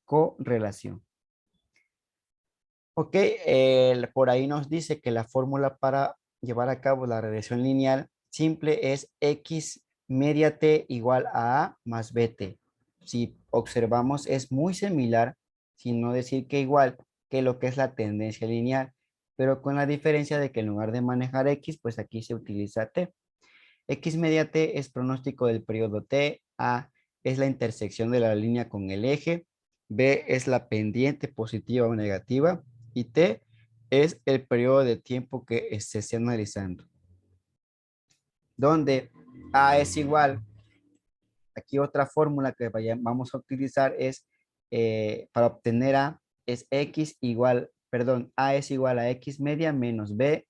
correlación. Ok, por ahí nos dice que la fórmula para llevar a cabo la regresión lineal simple es X media t igual a más bt. Si observamos es muy similar, sin no decir que igual, que lo que es la tendencia lineal, pero con la diferencia de que en lugar de manejar X, pues aquí se utiliza t. X media t es pronóstico del periodo t, A es la intersección de la línea con el eje, B es la pendiente positiva o negativa y t es el periodo de tiempo que se esté analizando. Donde A es igual, aquí otra fórmula que vamos a utilizar es para obtener A es X igual, perdón, A es igual a X media menos B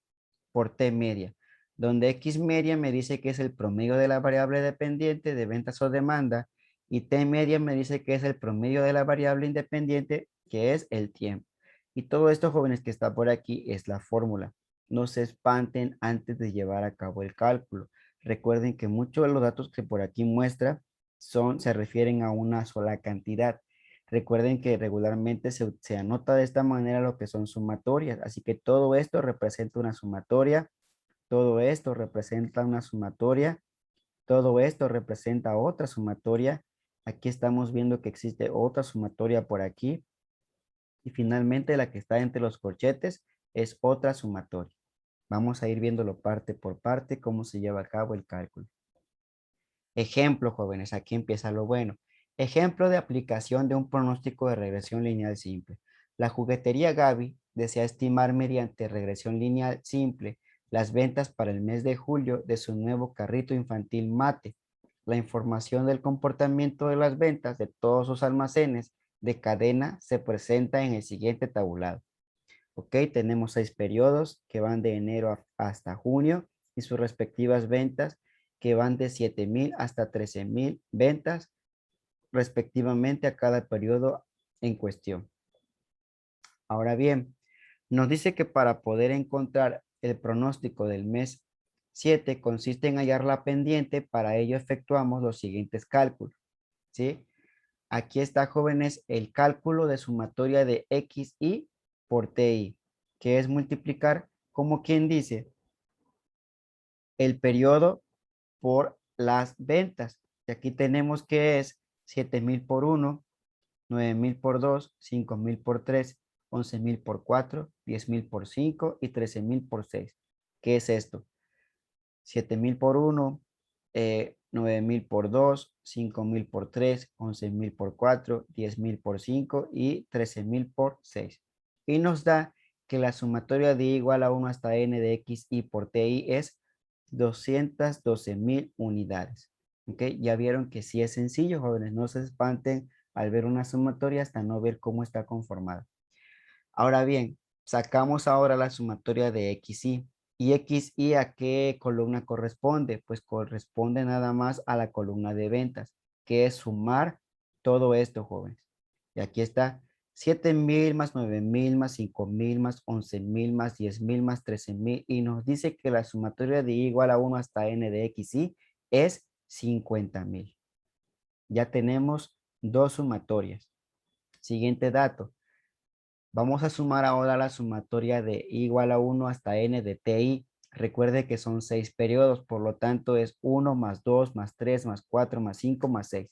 por T media, donde X media me dice que es el promedio de la variable dependiente de ventas o demanda y T media me dice que es el promedio de la variable independiente que es el tiempo. Y todo esto, jóvenes, que está por aquí es la fórmula. No se espanten antes de llevar a cabo el cálculo. Recuerden que muchos de los datos que por aquí muestra se refieren a una sola cantidad. Recuerden que regularmente se anota de esta manera lo que son sumatorias, así que todo esto representa una sumatoria, todo esto representa una sumatoria, todo esto representa otra sumatoria. Aquí estamos viendo que existe otra sumatoria por aquí y finalmente la que está entre los corchetes es otra sumatoria. Vamos a ir viéndolo parte por parte cómo se lleva a cabo el cálculo. Ejemplo, jóvenes, aquí empieza lo bueno. Ejemplo de aplicación de un pronóstico de regresión lineal simple. La juguetería Gaby desea estimar mediante regresión lineal simple las ventas para el mes de julio de su nuevo carrito infantil Mate. La información del comportamiento de las ventas de todos sus almacenes de cadena se presenta en el siguiente tabulado. Ok, tenemos 6 periodos que van de enero hasta junio y sus respectivas ventas que van de 7,000 hasta 13,000 ventas respectivamente a cada periodo en cuestión. Ahora bien, nos dice que para poder encontrar el pronóstico del mes 7 consiste en hallar la pendiente. Para ello efectuamos los siguientes cálculos, ¿sí? Aquí está, jóvenes, el cálculo de sumatoria de XI por TI, que es multiplicar, como quien dice, el periodo por las ventas. Y aquí tenemos que es 7,000 por 1, 9,000 por 2, 5,000 por 3, 11,000 por 4, 10,000 por 5 y 13,000 por 6. ¿Qué es esto? 7,000 por 1, 9,000 por 2, 5,000 por 3, 11,000 por 4, 10,000 por 5 y 13,000 por 6. Y nos da que la sumatoria de igual a 1 hasta n de x y por ti es 212,000 unidades. ¿Ok? Ya vieron que sí es sencillo, jóvenes. No se espanten al ver una sumatoria hasta no ver cómo está conformada. Ahora bien, sacamos ahora la sumatoria de XY. ¿Y XY a qué columna corresponde? Pues corresponde nada más a la columna de ventas, que es sumar todo esto, jóvenes. Y aquí está 7,000 más 9,000 más 5,000 más 11,000 más 10,000 más 13,000 y nos dice que la sumatoria de y igual a 1 hasta n de XY es 50,000. Ya tenemos dos sumatorias. Siguiente dato. Vamos a sumar ahora la sumatoria de I igual a 1 hasta n de ti. Recuerde que son 6 periodos, por lo tanto es 1 más 2 más 3 más 4 más 5 más 6.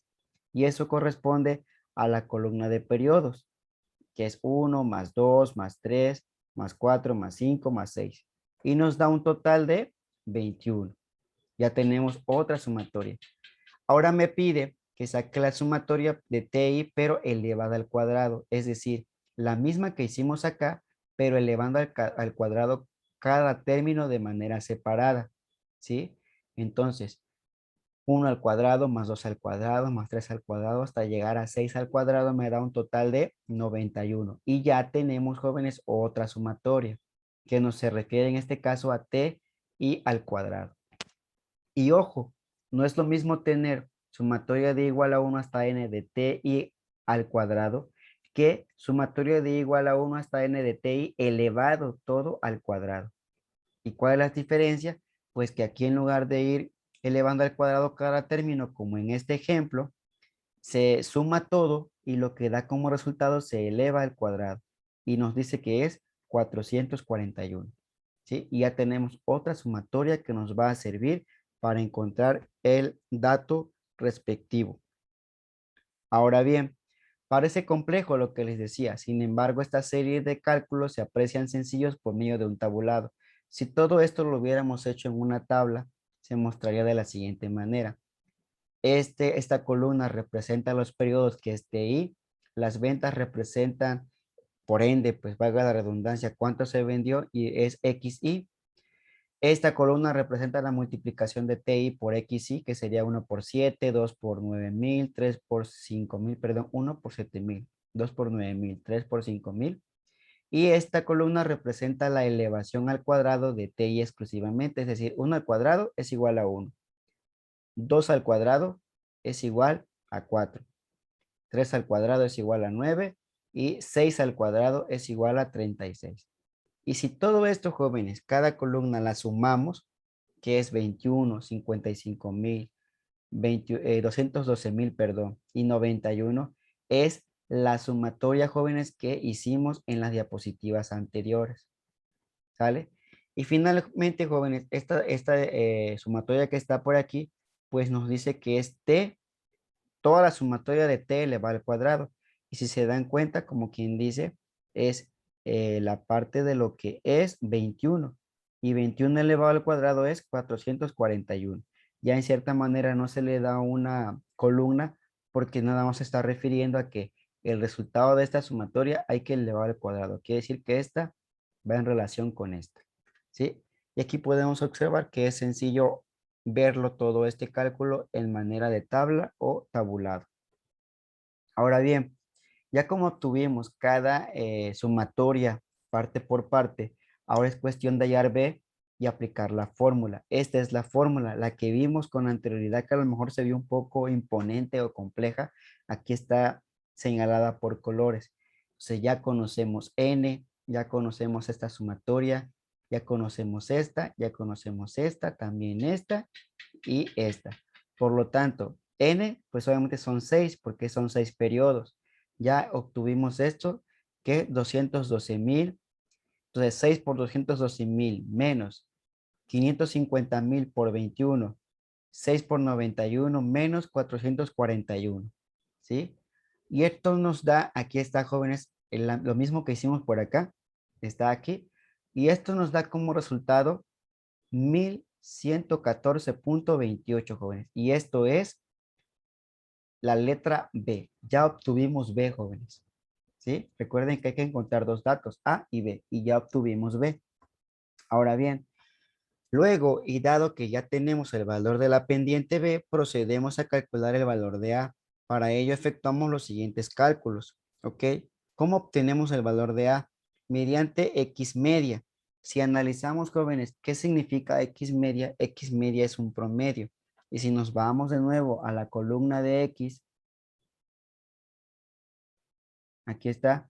Y eso corresponde a la columna de periodos, que es 1 más 2 más 3 más 4 más 5 más 6. Y nos da un total de 21. Ya tenemos otra sumatoria. Ahora me pide que saque la sumatoria de TI, pero elevada al cuadrado, es decir, la misma que hicimos acá, pero elevando al cuadrado cada término de manera separada, ¿sí? Entonces, 1 al cuadrado más 2 al cuadrado más 3 al cuadrado hasta llegar a 6 al cuadrado me da un total de 91. Y ya tenemos, jóvenes, otra sumatoria que nos se refiere en este caso a T y al cuadrado. Y ojo, no es lo mismo tener sumatoria de igual a 1 hasta n de ti al cuadrado que sumatoria de igual a 1 hasta n de ti elevado todo al cuadrado. ¿Y cuál es la diferencia? Pues que aquí en lugar de ir elevando al cuadrado cada término, como en este ejemplo, se suma todo y lo que da como resultado se eleva al cuadrado y nos dice que es 441. ¿Sí? Y ya tenemos otra sumatoria que nos va a servir para encontrar el dato respectivo. Ahora bien, parece complejo lo que les decía, sin embargo, esta serie de cálculos se aprecian sencillos por medio de un tabulado. Si todo esto lo hubiéramos hecho en una tabla, se mostraría de la siguiente manera. Esta columna representa los periodos que es TI, las ventas representan, por ende, pues valga la redundancia, cuánto se vendió y es XI. Esta columna representa la multiplicación de TI por XI, que sería 1 por 7, 2 por 9,000, 3 por 5,000, perdón, 1 por 7,000, 2 por 9,000, 3 por 5,000. Y esta columna representa la elevación al cuadrado de TI exclusivamente, es decir, 1 al cuadrado es igual a 1. 2 al cuadrado es igual a 4. 3 al cuadrado es igual a 9 y 6 al cuadrado es igual a 36. Y si todo esto, jóvenes, cada columna la sumamos, que es 21, 55,000, 212,000, perdón, y 91, es la sumatoria, jóvenes, que hicimos en las diapositivas anteriores. ¿Sale? Y finalmente, jóvenes, esta sumatoria que está por aquí, pues nos dice que es T, toda la sumatoria de T elevado al cuadrado. Y si se dan cuenta, como quien dice, es la parte de lo que es 21. Y 21 elevado al cuadrado es 441. Ya en cierta manera no se le da una columna porque nada más se está refiriendo a que el resultado de esta sumatoria hay que elevar al cuadrado. Quiere decir que esta va en relación con esta. ¿Sí? Y aquí podemos observar que es sencillo verlo todo este cálculo en manera de tabla o tabulado. Ahora bien, ya como obtuvimos cada sumatoria parte por parte, ahora es cuestión de hallar B y aplicar la fórmula. Esta es la fórmula, la que vimos con anterioridad, que a lo mejor se vio un poco imponente o compleja. Aquí está señalada por colores. Entonces ya conocemos n, ya conocemos esta sumatoria, ya conocemos esta, también esta y esta. Por lo tanto, n, pues obviamente son 6 porque son 6 periodos. Ya obtuvimos esto, que 212,000. Entonces, 6 por 212,000 menos 550,000 por 21, 6 por 91 menos 441, ¿sí? Y esto nos da, aquí está, jóvenes, lo mismo que hicimos por acá, está aquí, y esto nos da como resultado 1114,28, jóvenes. Y esto es la letra B. Ya obtuvimos B, jóvenes, ¿sí? Recuerden que hay que encontrar dos datos, A y B, y ya obtuvimos B. Ahora bien, luego, y dado que ya tenemos el valor de la pendiente B, procedemos a calcular el valor de A. Para ello efectuamos los siguientes cálculos, ¿ok? ¿Cómo obtenemos el valor de A? Mediante X media. Si analizamos, jóvenes, ¿qué significa X media? X media es un promedio. Y si nos vamos de nuevo a la columna de X, aquí está,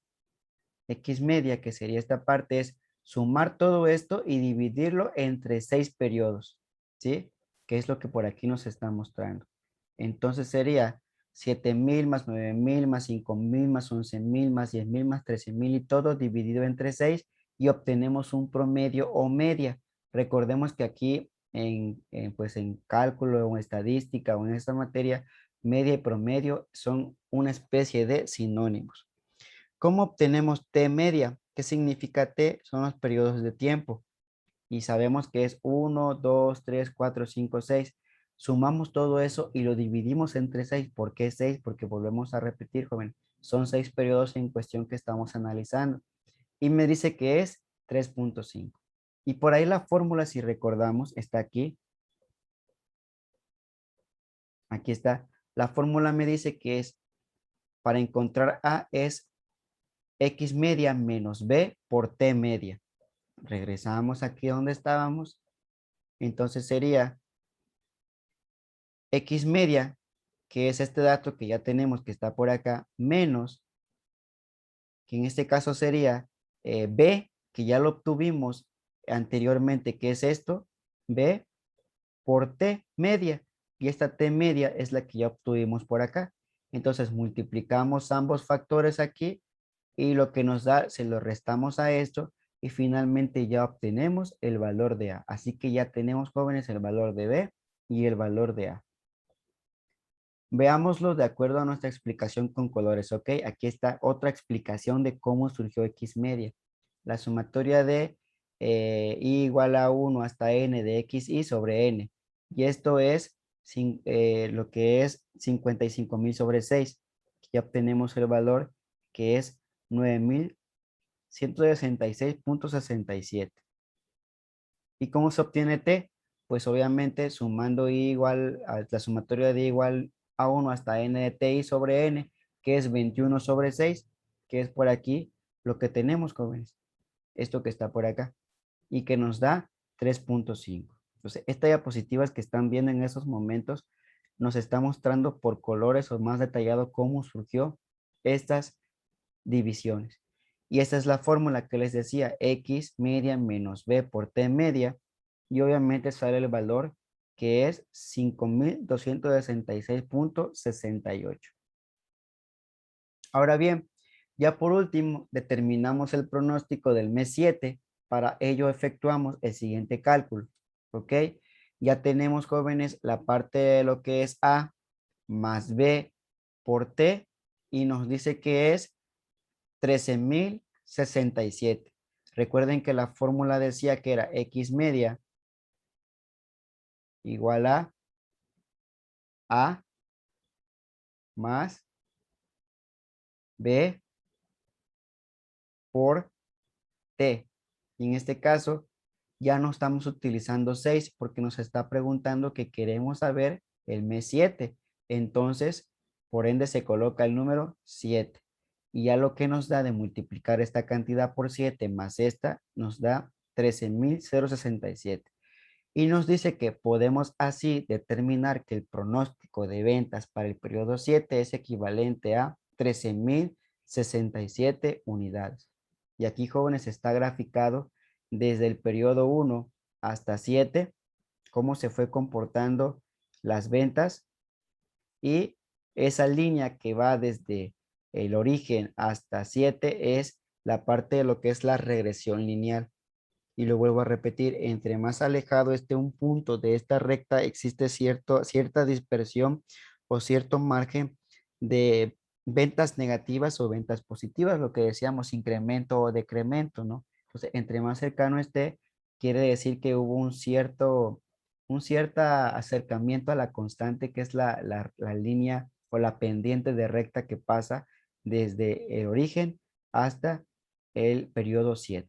X media, que sería esta parte, es sumar todo esto y dividirlo entre 6 periodos, ¿sí? Que es lo que por aquí nos está mostrando. Entonces sería 7,000 más 9,000 más 5,000 más 11,000 más 10,000 más 13,000 y todo dividido entre 6 y obtenemos un promedio o media. Recordemos que aquí pues en cálculo o en estadística o en esta materia, media y promedio son una especie de sinónimos. ¿Cómo obtenemos T media? ¿Qué significa T? Son los periodos de tiempo. Y sabemos que es 1, 2, 3, 4, 5, 6. Sumamos todo eso y lo dividimos entre 6. ¿Por qué 6? Porque volvemos a repetir, joven. Son 6 periodos en cuestión que estamos analizando. Y me dice que es 3,5. Y por ahí la fórmula, si recordamos, está aquí. Aquí está. La fórmula me dice que es, para encontrar A es X media menos B por T media. Regresamos aquí donde estábamos. Entonces sería X media, que es este dato que ya tenemos que está por acá, menos, que en este caso sería B, que ya lo obtuvimos anteriormente, que es esto, B por T media. Y esta T media es la que ya obtuvimos por acá. Entonces multiplicamos ambos factores aquí y lo que nos da, se lo restamos a esto y finalmente ya obtenemos el valor de A. Así que ya tenemos, jóvenes, el valor de B y el valor de A. Veámoslo de acuerdo a nuestra explicación con colores, ¿ok? Aquí está otra explicación de cómo surgió X media. La sumatoria de I igual a 1 hasta n de xy sobre n. Y esto es lo que es 55,000 sobre 6. Ya obtenemos el valor que es 9,166,67. ¿Y cómo se obtiene t? Pues obviamente sumando i igual a la sumatoria de i igual a 1 hasta n de ti sobre n, que es 21 sobre 6, que es por aquí lo que tenemos, jóvenes. Esto que está por acá y que nos da 3,5. Entonces, esta diapositiva que están viendo en esos momentos nos está mostrando por colores o más detallado cómo surgió estas divisiones. Y esta es la fórmula que les decía, X media menos B por T media. Y obviamente sale el valor que es 5,266,68. Ahora bien, ya por último, determinamos el pronóstico del mes 7. Para ello efectuamos el siguiente cálculo. ¿Ok? Ya tenemos, jóvenes, la parte de lo que es A más B por T y nos dice que es 13,067. Recuerden que la fórmula decía que era X media igual A más B por T. Y en este caso ya no estamos utilizando 6 porque nos está preguntando que queremos saber el mes 7. Entonces, por ende se coloca el número 7. Y ya lo que nos da de multiplicar esta cantidad por 7 más esta nos da 13,067. Y nos dice que podemos así determinar que el pronóstico de ventas para el periodo 7 es equivalente a 13,067 unidades. Y aquí, jóvenes, está graficado desde el periodo 1 hasta 7, cómo se fue comportando las ventas, y esa línea que va desde el origen hasta 7 es la parte de lo que es la regresión lineal. Y lo vuelvo a repetir, entre más alejado esté un punto de esta recta, existe cierta dispersión o cierto margen de ventas negativas o ventas positivas, lo que decíamos, incremento o decremento, ¿no? Entonces, entre más cercano esté, quiere decir que hubo un cierto acercamiento a la constante, que es la línea o la pendiente de recta que pasa desde el origen hasta el periodo 7.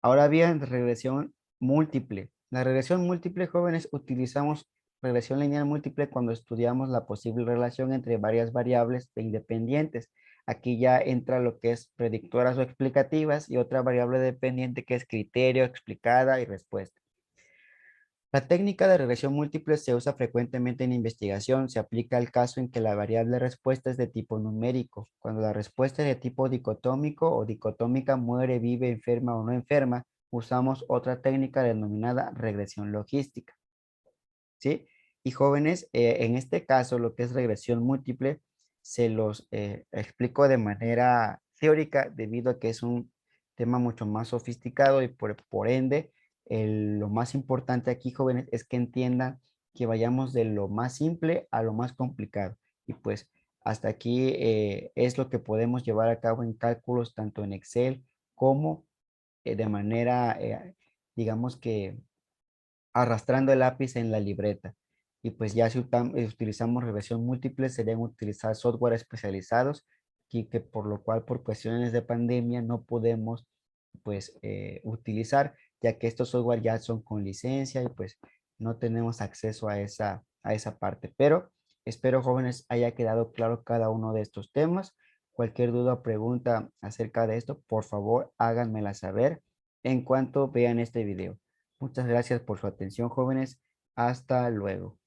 Ahora bien, regresión múltiple. La regresión múltiple, jóvenes, utilizamos regresión lineal múltiple cuando estudiamos la posible relación entre varias variables de independientes. Aquí ya entra lo que es predictoras o explicativas y otra variable dependiente que es criterio, explicada y respuesta. La técnica de regresión múltiple se usa frecuentemente en investigación. Se aplica al caso en que la variable respuesta es de tipo numérico. Cuando la respuesta es de tipo dicotómico o dicotómica, muere, vive, enferma o no enferma, usamos otra técnica denominada regresión logística. ¿Sí? Y jóvenes, en este caso, lo que es regresión múltiple, se los explico de manera teórica debido a que es un tema mucho más sofisticado y por ende, lo más importante aquí, jóvenes, es que entiendan que vayamos de lo más simple a lo más complicado. Y pues hasta aquí es lo que podemos llevar a cabo en cálculos tanto en Excel como de manera, digamos que arrastrando el lápiz en la libreta. Y pues ya si utilizamos regresión múltiple, serían utilizar software especializados y que por lo cual por cuestiones de pandemia no podemos pues utilizar, ya que estos software ya son con licencia y pues no tenemos acceso a esa parte. Pero espero, jóvenes, haya quedado claro cada uno de estos temas. Cualquier duda o pregunta acerca de esto, por favor, háganmela saber en cuanto vean este video. Muchas gracias por su atención, jóvenes. Hasta luego.